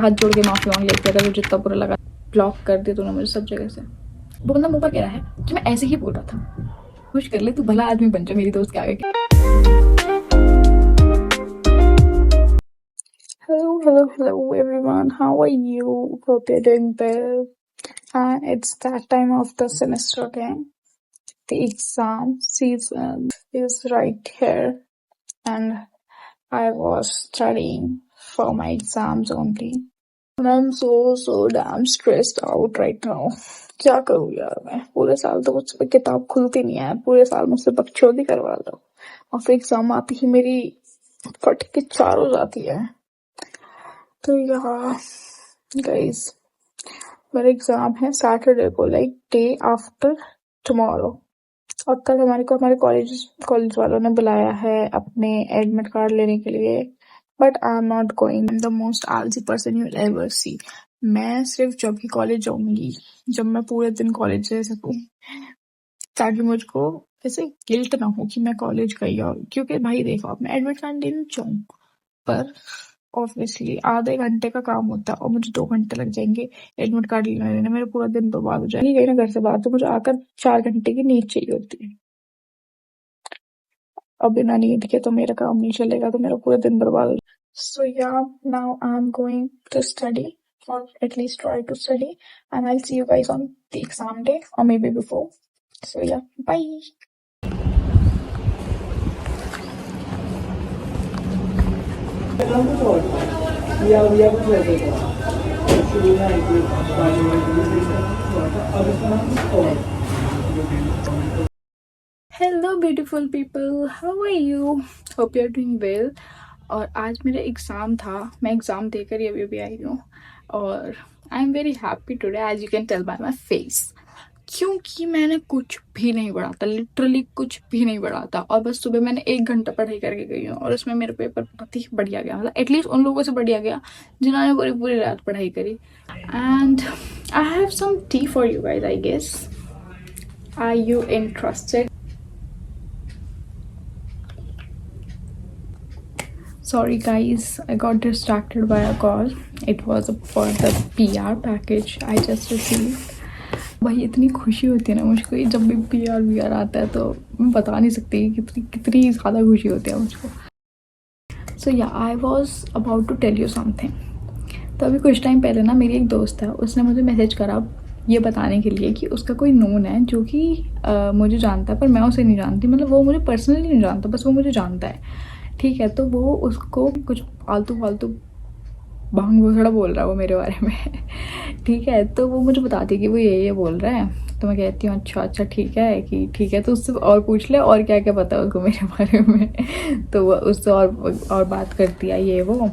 हाथ जोड़ के माफी मांग लेती है अगर जितना बुरा लगा। ब्लॉक कर दिया तूने मुझे सब जगह से। वो बंदा मुंह पर कह रहा है कि मैं ऐसे ही बोल रहा था। खुश कर ले, तू भला आदमी बन जा मेरी दोस्त के आगे। Hello everyone. How are you? Hope you're doing well. It's that time of the semester again. The exam season is right here, and I was studying for my exams only. And I'm so damn stressed out right now. क्या करूँ यार मैं? पूरे साल तो मुझसे किताब खुलती नहीं है, पूरे साल मुझसे बकचोदी करवा दो और फिर एग्जाम आती ही मेरी फट के चार हो जाती है। तो यार गाइस, मेरा एग्जाम है सैटरडे को, लाइक डे आफ्टर टुमारो। और कल हमारे कॉलेज वालों ने बुलाया है अपने एडमिट कार्ड लेने के लिए, but I am not going. I am the most आलसी person you will ever see. मैं सिर्फ जब ही कॉलेज जाऊंगी, जब मैं पूरे दिन कॉलेज रह सकूं, ताकि मुझको ऐसे गिल्ट ना हो कि मैं कॉलेज गई। और क्योंकि भाई देखो, मैं एडमिट कार्ड लेने जाऊँ पर ऑब्वियसली आधे घंटे का काम होता है और मुझे 2 घंटे लग जाएंगे एडमिट कार्ड लेने। मेरा पूरा दिन बर्बाद हो जाएगा। गई ना घर से बाहर तो मुझे आकर 4 घंटे की नींद चाहिए होती है। अब बिना नींद के तो मेरा काम नहीं चलेगा, तो मेरा पूरा दिन बर्बाद हो जाएगा। So yeah, now I'm going to study, or at least try to study, and I'll see you guys on the exam day or maybe before. So yeah, bye. Hello beautiful people, how are you? Hope you're doing well. और आज मेरा exam था, मैं exam देकर ही अभी आई हूँ और I am very happy today, as you can tell by my face. क्योंकि मैंने कुछ भी नहीं पढ़ा था, लिटरली कुछ भी नहीं पढ़ा था, और बस सुबह मैंने 1 घंटा पढ़ाई करके गई हूँ और उसमें मेरा पेपर बहुत ही बढ़िया गया। मतलब एटलीस्ट उन लोगों से बढ़िया गया जिन्होंने पूरी रात पढ़ाई करी। And I have some tea for you guys, I guess. Are you interested? Sorry guys, I got distracted by a call. It was for the PR package I just received. भाई इतनी खुशी होती है ना मुझको, जब भी PR आता है तो मैं बता नहीं सकती कितनी ज़्यादा खुशी होती है मुझको। So yeah, I was about to tell you something. तो अभी कुछ टाइम पहले ना मेरी एक दोस्त है, उसने मुझे मैसेज करा ये बताने के लिए कि उसका कोई नोन है जो कि मुझे जानता है, पर मैं उसे नहीं जानती। मतलब वो मुझे पर्सनली नहीं जानता, बस वो मुझे जानता है, ठीक है। तो वो उसको कुछ फालतू भांग भोसड़ा बोल रहा है वो मेरे बारे में ठीक है। तो वो मुझे बताती है कि वो ये बोल रहा है। तो मैं कहती हूँ अच्छा ठीक है, कि ठीक है, तो उससे और पूछ ले और क्या क्या पता है उसको मेरे बारे में तो वो उससे और बात करती है ये वो,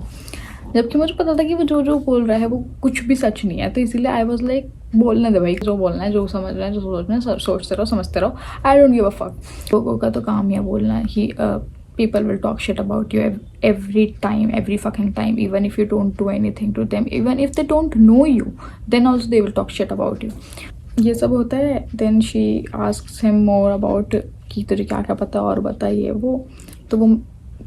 जबकि मुझे पता था कि वो जो बोल रहा है वो कुछ भी सच नहीं है। तो इसीलिए आई वॉज लाइक, बोलने दे भाई, जो बोलना है, जो समझना है, जो सोचना है, सोचते रहो, समझते रहो। I don't give a fuck. लोगों का तो काम है बोलना ही। People will talk shit about you every time, every fucking time, even if you don't do anything to them, even if they don't know you, then also they will talk shit about you. ये सब होता है। Then she asks him more about कि तुझे क्या क्या पता और बताइए वो। तो वो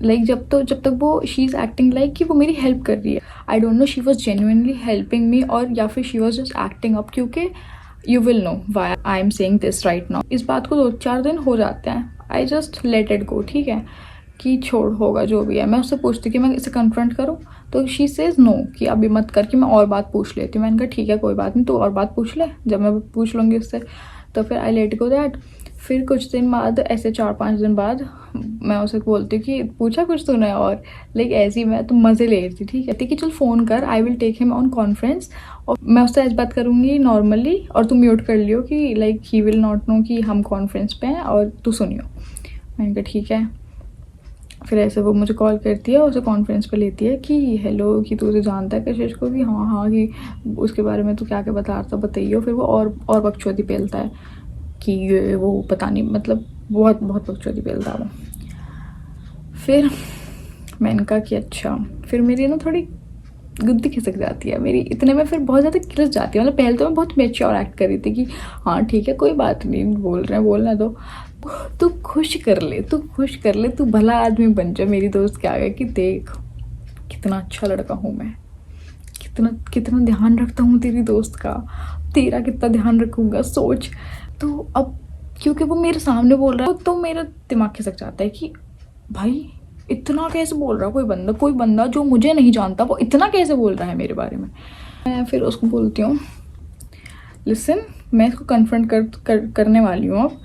लाइक जब तक वो she is acting like कि वो मेरी हेल्प कर रही है। I don't know she was genuinely helping me और या फिर she was just acting up, क्योंकि you will know why I am saying this right now. इस बात को 2-4 दिन हो जाते हैं। I just let it go, ठीक है, कि छोड़, होगा जो भी है। मैं उससे पूछती कि मैं इसे कन्फ्रंट करूं, तो शी सेज नो कि अभी मत कर, कि मैं और बात पूछ लेती हूँ। मैंने कहा ठीक है कोई बात नहीं, तो और बात पूछ ले, जब मैं पूछ लूँगी उससे। तो फिर आई लेट गो दैट। फिर कुछ दिन बाद, ऐसे 4-5 दिन बाद, मैं उसे बोलती हूँ कि पूछा कुछ तूने, और लाइक ऐसी मैं तो मज़े ले रही थी, ठीक है, कि चल फ़ोन कर, I will take him on conference, और मैं उससे ऐसी बात करूँगी नॉर्मली, और तुम म्यूट कर लियो कि like he will not know कि हम कॉन्फ्रेंस पे हैं और तू सुनियो। मैंने कहा ठीक है। फिर ऐसे वो मुझे कॉल करती है, उसे कॉन्फ्रेंस पे लेती है कि हेलो, कि तू उसे जानता है कशिश को, कि हाँ कि उसके बारे में तू क्या क्या बता रहा था, बताइए। फिर वो और बकचोदी पेलता है कि ये वो पता नहीं, मतलब बहुत बकचोदी पेलता है वो। फिर मैंने कहा कि अच्छा। फिर मेरी ना थोड़ी गुद्दी खिसक जाती है मेरी, इतने में फिर बहुत ज़्यादा खिलस जाती है। मतलब पहले तो मैं बहुत मैच्योर एक्ट कर रही थी कि हाँ ठीक है कोई बात नहीं, बोल रहे हैं बोलना दो, तू खुश कर ले, तू भला आदमी बन जा मेरी दोस्त के आगे, कि देख कितना अच्छा लड़का हूँ मैं, कितना कितना ध्यान रखता हूँ तेरी दोस्त का, तेरा कितना ध्यान रखूँगा सोच। तो अब क्योंकि वो मेरे सामने बोल रहा है तो मेरा दिमाग खिसक जाता है कि भाई इतना कैसे बोल रहा है कोई बंदा जो मुझे नहीं जानता वो इतना कैसे बोल रहा है मेरे बारे में। मैं फिर उसको बोलती हूँ लिसन, मैं इसको कन्फ्रंट करने वाली हूँ अब,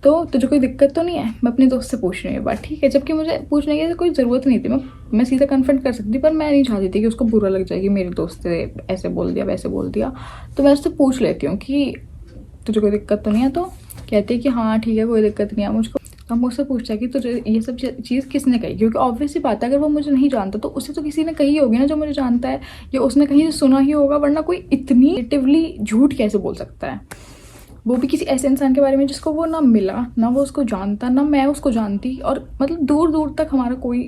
तो तुझे कोई दिक्कत तो नहीं है? मैं अपने दोस्त से पूछ रही हूँ ये बात, ठीक है? जबकि मुझे पूछने की कोई ज़रूरत नहीं थी, मैं सीधा कन्फ्रंट कर सकती, पर मैं नहीं चाहती थी कि उसको बुरा लग जाए कि मेरे दोस्त से ऐसे बोल दिया वैसे बोल दिया। तो मैं उससे पूछ लेती हूँ कि तुझे कोई दिक्कत तो नहीं है? तो कहती है कि हाँ ठीक है कोई दिक्कत नहीं है मुझको। अब मुझसे पूछता है कि तुझे ये सब चीज़ किसने कही, क्योंकि ऑब्वियस सी बात है अगर वो मुझे नहीं जानता तो उसे तो किसी ने कही होगी ना जो मुझे जानता है, या उसने कहीं से सुना ही होगा, वरना कोई इतनी नेटिवली झूठ कैसे बोल सकता है, वो भी किसी ऐसे इंसान के बारे में जिसको वो ना मिला, ना वो उसको जानता, ना मैं उसको जानती, और मतलब दूर दूर तक हमारा कोई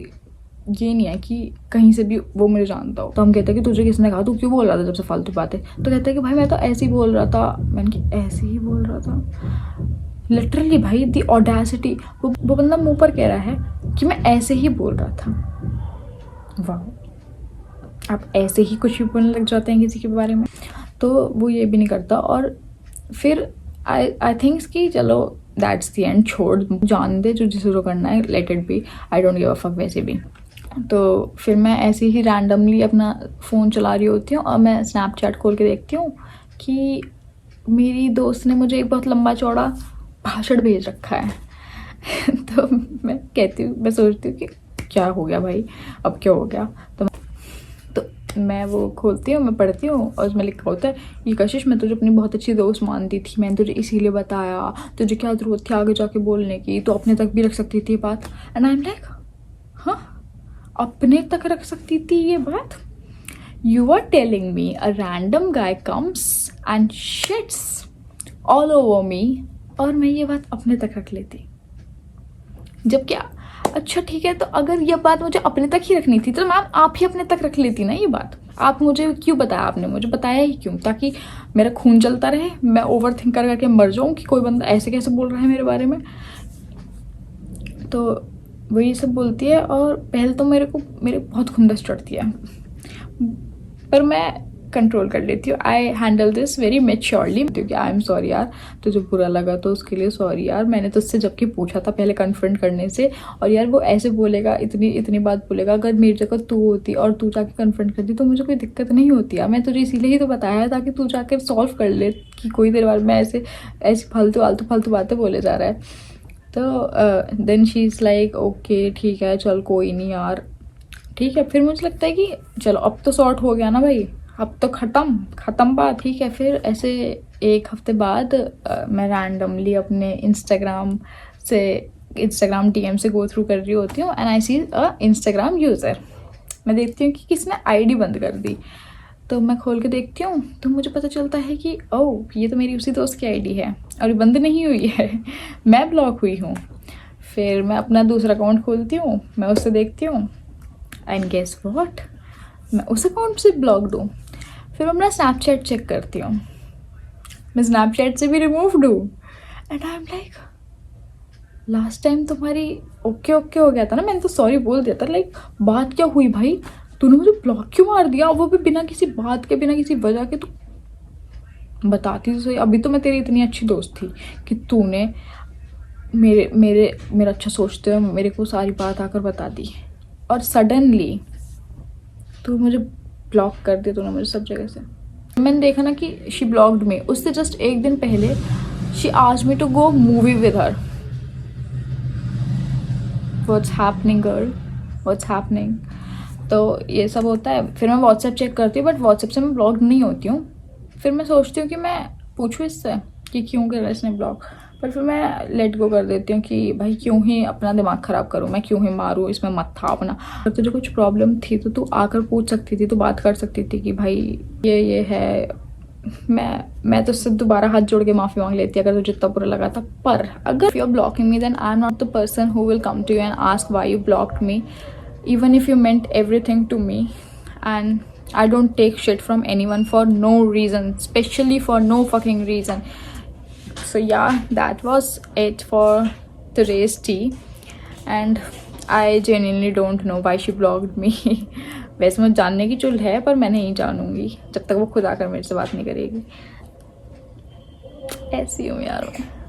ये नहीं है कि कहीं से भी वो मुझे जानता हो। तो हम कहते हैं कि तुझे किसने कहा, तू क्यों बोल रहा था जब से फालतू बातें? तो कहते हैं कि भाई मैं तो ऐसे ही बोल रहा था। मैंने कि ऐसे ही बोल रहा था? लिटरली भाई दी ऑडेसिटी, वो बंदा मुंह पर कह रहा है कि मैं ऐसे ही बोल रहा था। वाह, आप ऐसे ही कुछ भी बोलने लग जाते हैं किसी के बारे में। तो वो ये भी नहीं करता। और फिर आई थिंक्स कि चलो दैट्स द एंड, छोड़ जान दे, जो जिसे जो करना है let it be, I don't give a fuck वैसे भी। तो फिर मैं ऐसे ही रैंडमली अपना फ़ोन चला रही होती हूँ और मैं स्नैपचैट खोल के देखती हूँ कि मेरी दोस्त ने मुझे एक बहुत लंबा चौड़ा भाषण भेज रखा है। तो मैं सोचती हूँ कि क्या हो गया भाई, अब क्या हो गया? तो मैं वो खोलती हूँ, मैं पढ़ती हूँ और उसमें लिखा होता है ये कशिश, मैं तुझे अपनी बहुत अच्छी दोस्त मानती थी, मैंने तुझे इसीलिए बताया, तुझे क्या ज़रूरत थी आगे जाके बोलने की, तो अपने तक भी रख सकती थी बात। एंड आई एम लाइक हाँ, अपने तक रख सकती थी ये बात? You are telling me a random guy comes and shits all over me और मैं ये बात अपने तक रख लेती? जब क्या, अच्छा ठीक है, तो अगर ये बात मुझे अपने तक ही रखनी थी तो मैम आप ही अपने तक रख लेती ना ये बात। आप मुझे क्यों बताया? आपने मुझे बताया ही क्यों? ताकि मेरा खून चलता रहे, मैं ओवर थिंक कर करके मर जाऊँ कि कोई बंदा ऐसे कैसे बोल रहा है मेरे बारे में। तो वो ये सब बोलती है और पहले तो मेरे बहुत खुंदस चढ़ती है, पर मैं कंट्रोल कर लेती हूँ। I handle this very maturely, क्योंकि आई एम सॉरी यार, तुझे बुरा लगा तो उसके लिए सॉरी यार, मैंने तुझसे जबकि पूछा था पहले कन्फ्रंट करने से, और यार वो ऐसे बोलेगा, इतनी बात बोलेगा, अगर मेरी जगह तू होती और तू जाके कन्फ्रंट करती तो मुझे कोई दिक्कत नहीं होती यार। मैं तुझे इसीलिए ही तो बताया ताकि तू जाकर सॉल्व कर ले कि कोई देर बाद में ऐसी फालतू बातें बोले जा रहा है। तो then she is like okay ठीक है चल कोई नहीं यार, ठीक है। फिर मुझे लगता है कि चलो अब तो सॉर्ट हो गया ना भाई, अब तो ख़त्म बात, ठीक है। फिर ऐसे एक हफ्ते बाद मैं रैंडमली अपने इंस्टाग्राम DM से गो थ्रू कर रही होती हूँ and I see a Instagram user. मैं देखती हूँ कि किसने आईडी बंद कर दी, तो मैं खोल के देखती हूँ तो मुझे पता चलता है कि ओह ये तो मेरी उसी दोस्त की आईडी है और ये बंद नहीं हुई है, मैं ब्लॉक हुई हूँ। फिर मैं अपना दूसरा अकाउंट खोलती हूँ, मैं उससे देखती हूँ एंड गेस व्हाट, मैं उस अकाउंट से ब्लॉक्ड हूँ। फिर मैं अपना स्नैपचैट चेक करती हूँ, मैं स्नैपचैट से भी रिमूव्ड हूँ and I am like last time तुम्हारी ओके हो गया था ना, मैंने तो सॉरी बोल दिया था, लाइक बात क्या हुई भाई, तूने मुझे ब्लॉक क्यों मार दिया, वो भी बिना किसी बात के, बिना किसी वजह के? तू बताती तो सही, अभी तो मैं तेरी इतनी अच्छी दोस्त थी कि तूने मेरा अच्छा सोचते हुए मेरे को सारी बात आकर बता दी और सडनली तू मुझे ब्लॉक कर दिया तूने मुझे सब जगह से। मैंने देखा ना कि शी ब्लॉक्ड मी, उससे जस्ट एक दिन पहले she asked me to go movie with her. What's happening girl, what's happening? तो ये सब होता है। फिर मैं व्हाट्सएप चेक करती हूँ बट व्हाट्सएप से मैं ब्लॉक नहीं होती हूँ। फिर मैं सोचती हूँ कि मैं पूछूँ इससे कि क्यों कर रहा है इसने ब्लॉक, पर फिर मैं लेट गो कर देती हूँ कि भाई क्यों ही अपना दिमाग ख़राब करूँ, मैं क्यों ही मारूँ, इसमें मत था अपना। अगर तुझे कुछ प्रॉब्लम थी तो तू आकर पूछ सकती थी, तो बात कर सकती थी कि भाई ये है। मैं तो उससे दोबारा हाथ जोड़ के माफ़ी मांग लेती अगर तुझे इतना बुरा लगा था। पर अगर you are blocking me then I am not the person who will come to you and ask why you blocked me, even if you meant everything to me, and I don't take shit from anyone for no reason, especially for no fucking reason. So yeah, that was it for today's tea and I genuinely don't know why she blocked me. वैसे मुझे जानने की चुल है, पर मैं नहीं जानूंगी जब तक वो खुद आकर मेरे से बात नहीं करेगी। ऐसी हूँ यार मैं।